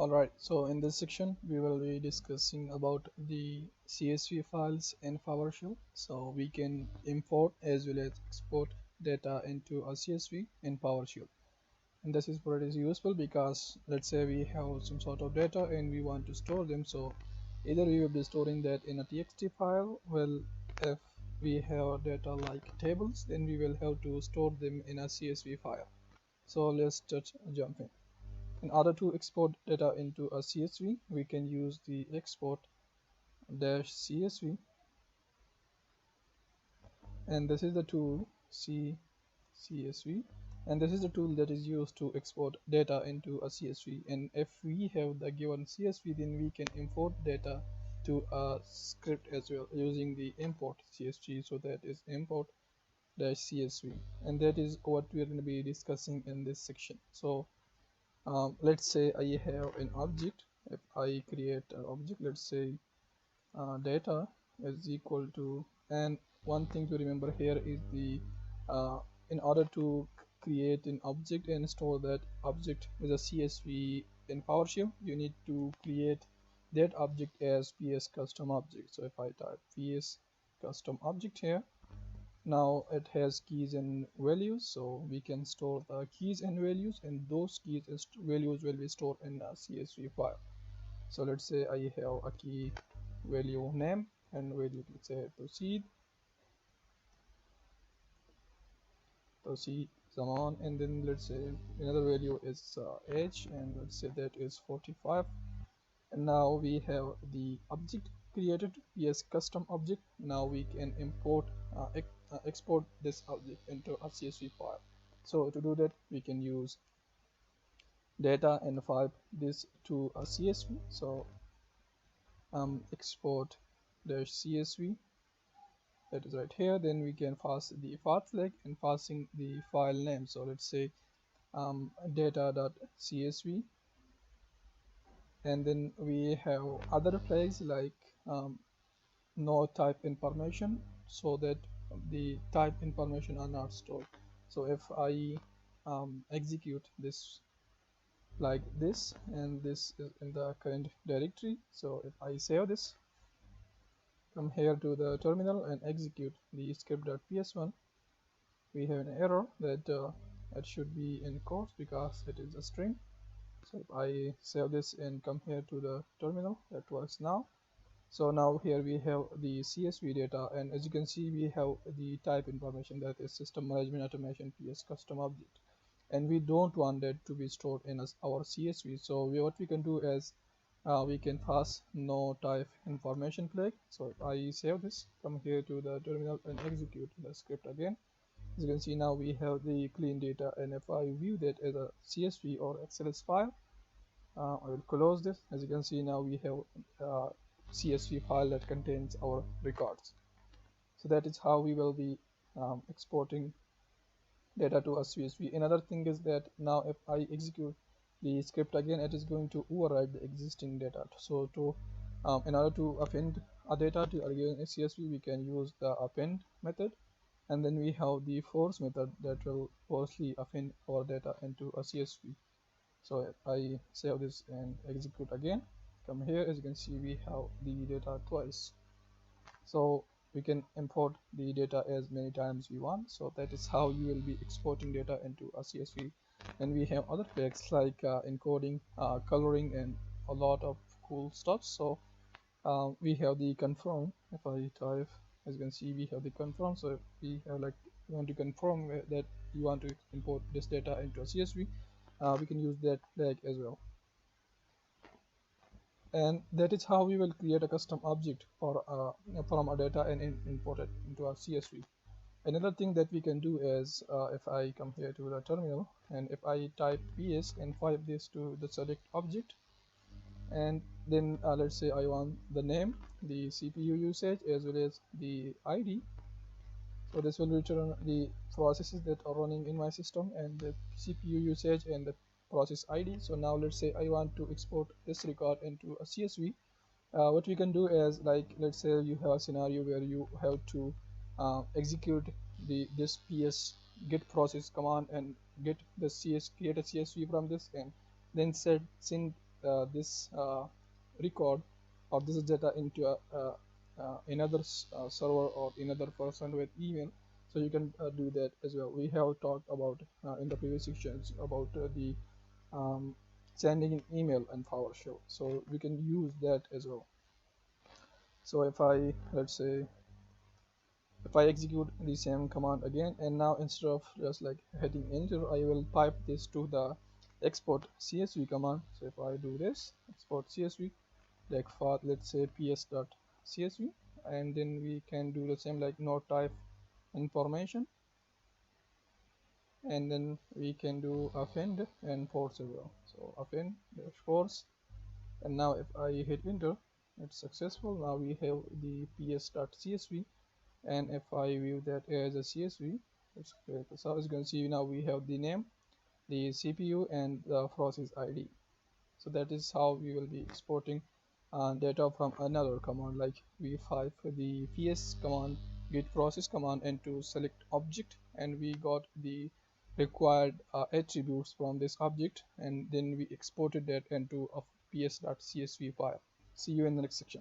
Alright, so in this section we will be discussing about the CSV files in PowerShell. So we can import as well as export data into a CSV in PowerShell. And this is pretty useful because let's say we have some sort of data and we want to store them. So either we will be storing that in a TXT file. Well, if we have data like tables, then we will have to store them in a CSV file. So let's just jump in. In order to export data into a CSV, we can use the Export-CSV, and this is the tool CSV, and this is the tool that is used to export data into a CSV. And if we have the given CSV, then we can import data to a script as well using the Import-CSV. So that is Import-CSV, and that is what we are going to be discussing in this section. So let's say I have an object. If I create an object, let's say data is equal to, and one thing to remember here is the in order to create an object and store that object as a CSV in PowerShell, you need to create that object as PS custom object. So if I type PS custom object here, now it has keys and values, so we can store the keys and values, and those keys and values will be stored in a CSV file. So let's say I have a key value name and value, let's say Tauseed Zaman, and then let's say another value is age, and let's say that is 45. And now we have the object created, PS custom object. Now we can export this object into a CSV file. So to do that, we can use data and pipe this to a CSV. So export-CSV, that is right here. Then we can pass the path flag and passing the file name. So let's say data.csv, and then we have other flags like no type information, so that the type information are not stored. So if I execute this like this, and this is in the current directory, so if I save this, come here to the terminal and execute the script.ps1, we have an error that it should be in quotes because it is a string. So if I save this and come here to the terminal, that works now. So now here we have the CSV data, and as you can see, we have the type information, that is system management automation PS custom object, and we don't want that to be stored in our CSV. So what we can do is we can pass no type information flag. So if I save this, come here to the terminal and execute the script again, as you can see now we have the clean data. And if I view that as a CSV or XLS file, I will close this. As you can see now we have CSV file that contains our records. So that is how we will be exporting data to a CSV. Another thing is that now if I execute the script again, it is going to override the existing data. So to in order to append a data to a given CSV, we can use the append method, and then we have the force method that will forcefully append our data into a CSV. So if I save this and execute again, come here, as you can see we have the data twice. So we can import the data as many times we want. So that is how you will be exporting data into a CSV. And we have other flags like encoding, coloring, and a lot of cool stuff. So we have the confirm. If I type, as you can see we have the confirm. So if we have like you want to confirm that you want to import this data into a CSV, we can use that flag as well. And that is how we will create a custom object for from our data and import it into our CSV. Another thing that we can do is if I come here to the terminal and if I type ps and pipe this to the select object, and then let's say I want the name, the CPU usage, as well as the ID. So this will return the processes that are running in my system and the CPU usage and the process ID. So now let's say I want to export this record into a CSV. What we can do is, like, let's say you have a scenario where you have to execute this ps get process command and get the create a CSV from this, and then send this record or this data into another server or another person with email. So you can do that as well. We have talked about in the previous sections about the sending an email in PowerShell, so we can use that as well. So if I, let's say, if I execute the same command again, and now instead of just like hitting enter, I will pipe this to the Export-CSV command. So if I do this Export-CSV, like for let's say ps.csv, and then we can do the same like no type information, and then we can do append and force as well. So append dash force, and now if I hit enter, it's successful. Now we have the ps.csv, and if I view that as a CSV, it's great. So as you can see, now we have the name, the CPU, and the process ID. So that is how we will be exporting data from another command like v5, the ps command, get process command, and to select object, and we got the required attributes from this object, and then we exported that into a ps.csv file. See you in the next section.